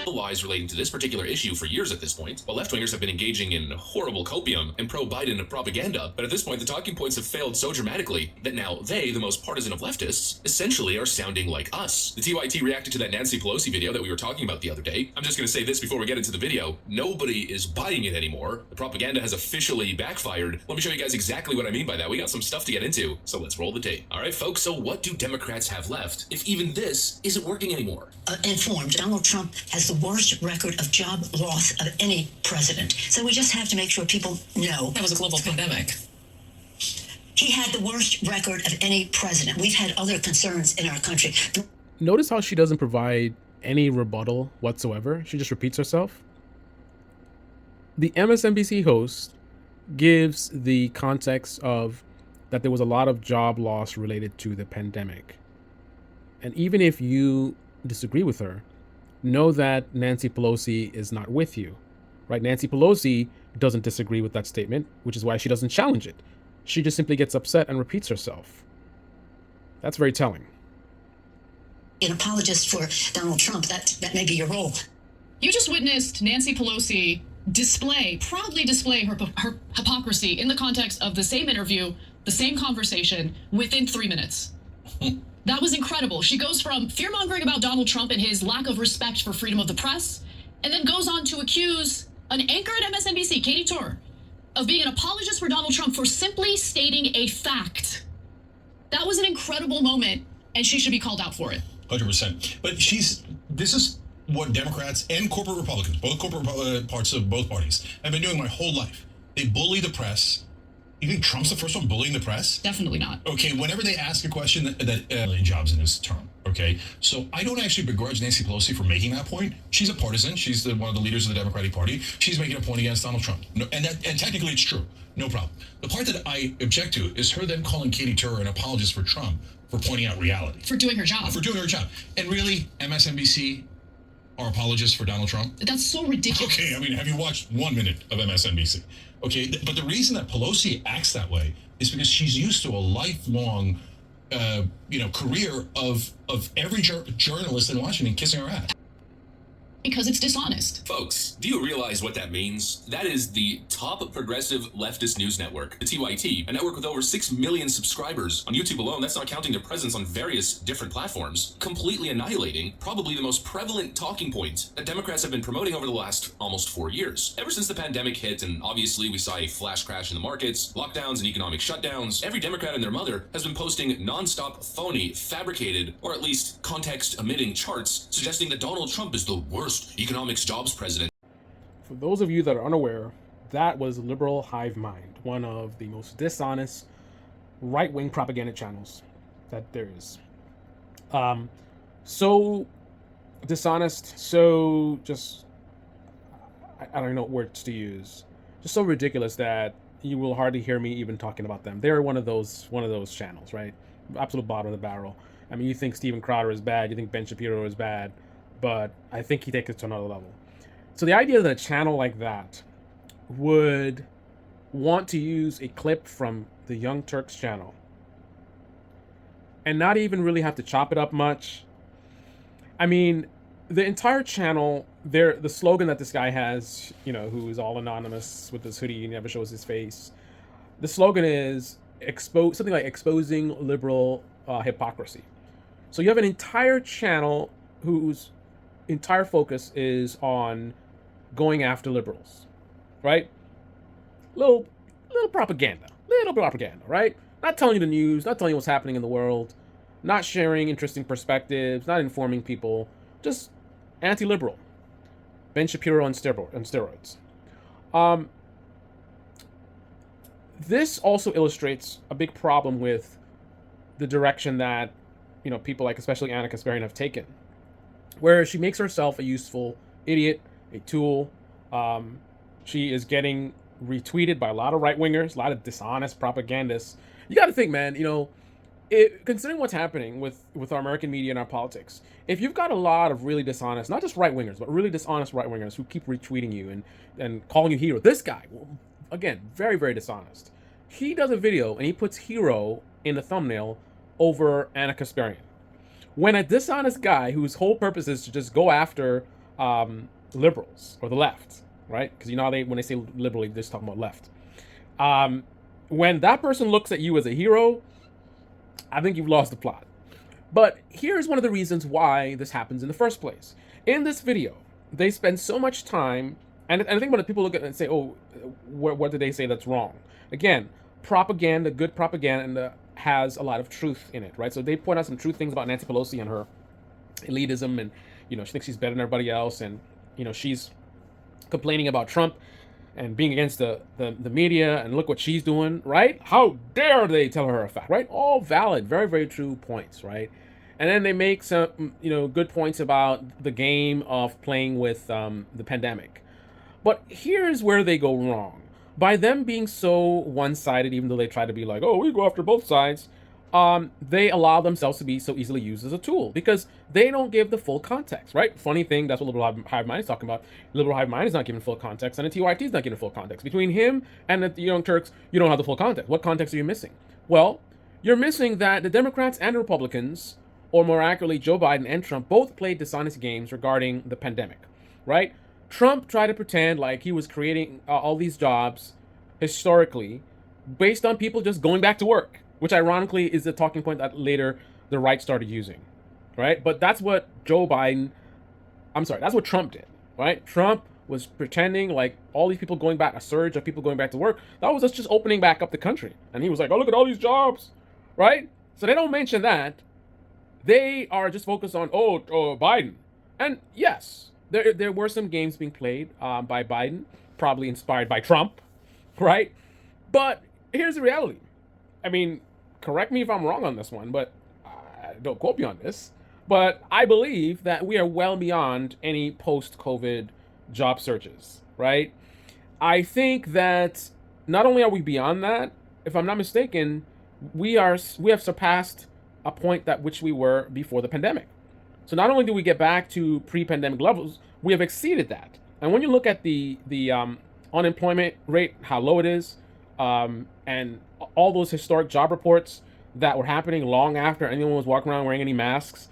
The lies relating to this particular issue for years at this point, while left-wingers have been engaging in horrible copium and pro-Biden propaganda, but at this point the talking points have failed so dramatically that now they, the most partisan of leftists, essentially are sounding like us. The TYT reacted to that Nancy Pelosi video that we were talking about the other day. I'm just gonna say this before we get into the video. Nobody is buying it anymore. The propaganda has officially backfired. Let me show you guys exactly what I mean by that. We got some stuff to get into, so let's roll the tape. Alright folks, so what do Democrats have left if even this isn't working anymore? Informed, Donald Trump has the worst record of job loss of any president. So we just have to make sure people know. That was a global pandemic. He had the worst record of any president. We've had other concerns in our country. Notice how she doesn't provide any rebuttal whatsoever. She just repeats herself. The MSNBC host gives the context of that there was a lot of job loss related to the pandemic. And even if you disagree with her, know that Nancy Pelosi is not with you, right? Nancy Pelosi doesn't disagree with that statement, which is why she doesn't challenge it. She just simply gets upset and repeats herself. That's very telling. An apologist for Donald Trump, that may be your role. You just witnessed Nancy Pelosi proudly display her hypocrisy in the context of the same interview, the same conversation within 3 minutes. That was incredible. She goes from fear-mongering about Donald Trump and his lack of respect for freedom of the press, and then goes on to accuse an anchor at MSNBC, Katie Tur, of being an apologist for Donald Trump for simply stating a fact. That was an incredible moment, and she should be called out for it. 100%. But this is what Democrats and corporate Republicans, both corporate parts of both parties, have been doing my whole life. They bully the press. You think Trump's the first one bullying the press? Definitely not. Okay, whenever they ask a question that jobs in his term, okay? So I don't actually begrudge Nancy Pelosi for making that point. She's a partisan. She's one of the leaders of the Democratic Party. She's making a point against Donald Trump. No, and technically it's true. No problem. The part that I object to is her then calling Katie Tur an apologist for Trump for pointing out reality. For doing her job. For doing her job. And really, MSNBC are apologists for Donald Trump? That's so ridiculous. Okay, I mean, have you watched 1 minute of MSNBC? Okay, but the reason that Pelosi acts that way is because she's used to a lifelong, career of every journalist in Washington kissing her ass. Because it's dishonest. Folks, do you realize what that means? That is the top progressive leftist news network, the TYT, a network with over 6 million subscribers on YouTube alone. That's not counting their presence on various different platforms, completely annihilating probably the most prevalent talking point that Democrats have been promoting over the last almost 4 years. Ever since the pandemic hit, and obviously we saw a flash crash in the markets, lockdowns and economic shutdowns, every Democrat and their mother has been posting nonstop, phony, fabricated, or at least context-omitting charts suggesting that Donald Trump is the worst economics jobs president. For those of you that are unaware, that was Liberal Hive Mind, one of the most dishonest right-wing propaganda channels that there is. So dishonest, so just, I don't know what words to use. Just so ridiculous that you will hardly hear me even talking about them. They're one of those channels, right? Absolute bottom of the barrel. I mean, you think Steven Crowder is bad, you think Ben Shapiro is bad, but I think he takes it to another level. So the idea that a channel like that would want to use a clip from the Young Turks channel and not even really have to chop it up much. I mean, the entire channel, the slogan that this guy has, who is all anonymous with this hoodie, he never shows his face. The slogan is something like exposing liberal hypocrisy. So you have an entire channel whose entire focus is on going after liberals, right? Little propaganda, right? Not telling you the news, not telling you what's happening in the world, not sharing interesting perspectives, not informing people, just anti-liberal. Ben Shapiro on steroids. This also illustrates a big problem with the direction that people like especially Anna Kasparian have taken, where she makes herself a useful idiot, a tool. She is getting retweeted by a lot of right-wingers, a lot of dishonest propagandists. You got to think, man, considering what's happening with our American media and our politics, if you've got a lot of really dishonest, not just right-wingers, but really dishonest right-wingers who keep retweeting you and calling you hero. This guy, again, very, very dishonest. He does a video and he puts hero in the thumbnail over Anna Kasparian. When a dishonest guy whose whole purpose is to just go after liberals or the left, right? Because you know how when they say liberal, they're just talking about left. When that person looks at you as a hero, I think you've lost the plot. But here's one of the reasons why this happens in the first place. In this video, they spend so much time, and I think when people look at it and say, oh, what did they say that's wrong? Again, propaganda, good propaganda has a lot of truth in it, right? So they point out some true things about Nancy Pelosi and her elitism, and, you know, she thinks she's better than everybody else, and, you know, she's complaining about Trump and being against the media, and look what she's doing, right? How dare they tell her a fact, right? All valid, very, very true points, right? And then they make some, you know, good points about the game of playing with the pandemic. But here's where they go wrong. By them being so one-sided, even though they try to be like, oh, we go after both sides, they allow themselves to be so easily used as a tool because they don't give the full context, right? Funny thing, that's what liberal hive mind is talking about. Liberal hive mind is not giving full context, and the TYT is not giving full context. Between him and the Young Turks, you don't have the full context. What context are you missing? Well, you're missing that the Democrats and Republicans, or more accurately, Joe Biden and Trump, both played dishonest games regarding the pandemic, right? Trump tried to pretend like he was creating all these jobs historically based on people just going back to work, which ironically is the talking point that later the right started using, right? But that's what that's what Trump did, right? Trump was pretending like all these people going back, a surge of people going back to work, that was us just opening back up the country. And he was like, oh, look at all these jobs, right? So they don't mention that. They are just focused on, oh, Biden. And yes, there were some games being played by Biden, probably inspired by Trump, right? But here's the reality. I mean, correct me if I'm wrong on this one, but don't quote me on this. But I believe that we are well beyond any post-COVID job searches, right? I think that not only are we beyond that, if I'm not mistaken, we have surpassed a point that which we were before the pandemic. So not only do we get back to pre-pandemic levels, we have exceeded that. And when you look at the unemployment rate, how low it is, and all those historic job reports that were happening long after anyone was walking around wearing any masks,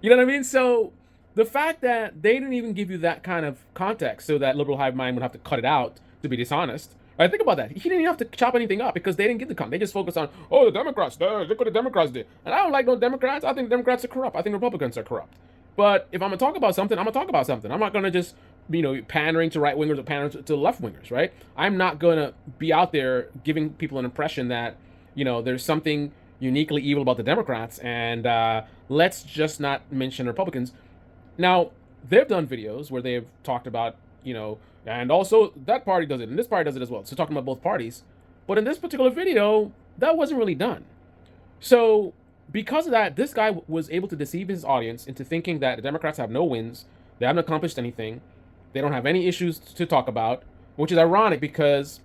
you know what I mean? So the fact that they didn't even give you that kind of context so that liberal hive mind would have to cut it out to be dishonest. Right, think about that. He didn't even have to chop anything up because they didn't get the content. They just focused on, oh, the Democrats, look what the Democrats did. And I don't like no Democrats. I think Democrats are corrupt. I think Republicans are corrupt. But if I'm going to talk about something, I'm going to talk about something. I'm not going to just, you know, pandering to right wingers or pandering to left wingers, right? I'm not going to be out there giving people an impression that, you know, there's something uniquely evil about the Democrats and let's just not mention Republicans. Now, they've done videos where they've talked about, you know, and also that party does it and this party does it as well. So talking about both parties. But in this particular video, that wasn't really done. So because of that, this guy was able to deceive his audience into thinking that the Democrats have no wins. They haven't accomplished anything. They don't have any issues to talk about, which is ironic because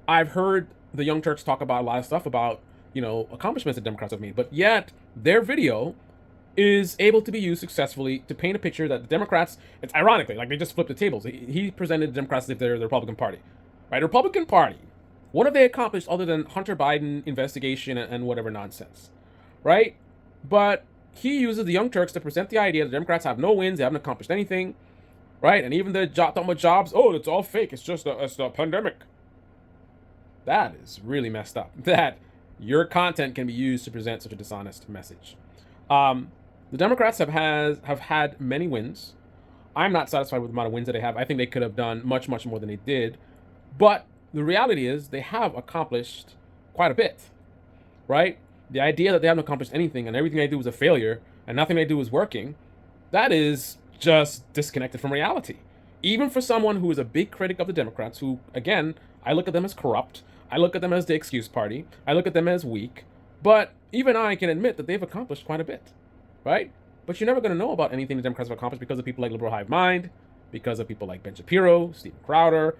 I've heard the Young Turks talk about a lot of stuff about, you know, accomplishments that Democrats have made. But yet their video is able to be used successfully to paint a picture that the Democrats, it's ironically, like they just flipped the tables. He presented the Democrats as if they're the Republican Party, right? The Republican Party, what have they accomplished other than Hunter Biden investigation and whatever nonsense, right? But he uses the Young Turks to present the idea that the Democrats have no wins, they haven't accomplished anything, right? And even the talking about jobs, oh, it's all fake, it's just a pandemic. That is really messed up, that your content can be used to present such a dishonest message. The Democrats have had many wins. I'm not satisfied with the amount of wins that they have. I think they could have done much, much more than they did. But the reality is they have accomplished quite a bit, right? The idea that they haven't accomplished anything and everything they do is a failure and nothing they do is working, that is just disconnected from reality. Even for someone who is a big critic of the Democrats, who, again, I look at them as corrupt. I look at them as the excuse party. I look at them as weak. But even I can admit that they've accomplished quite a bit, right? But you're never going to know about anything the Democrats have accomplished because of people like Liberal Hive Mind, because of people like Ben Shapiro, Stephen Crowder,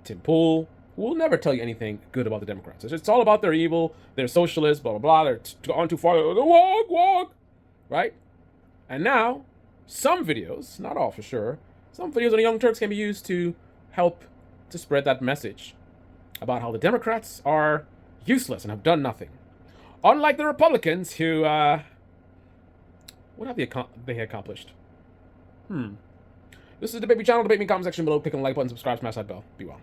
Tim Pool, who will never tell you anything good about the Democrats. It's all about their evil, they're socialists, blah, blah, blah, they're gone too far, they're woke, right? And now, some videos, not all for sure, some videos on the Young Turks can be used to help to spread that message about how the Democrats are useless and have done nothing. Unlike the Republicans who, what have they accomplished? This is the Debate Me channel. Debate Me comment section below. Click on the like button, subscribe, smash that bell. Be well.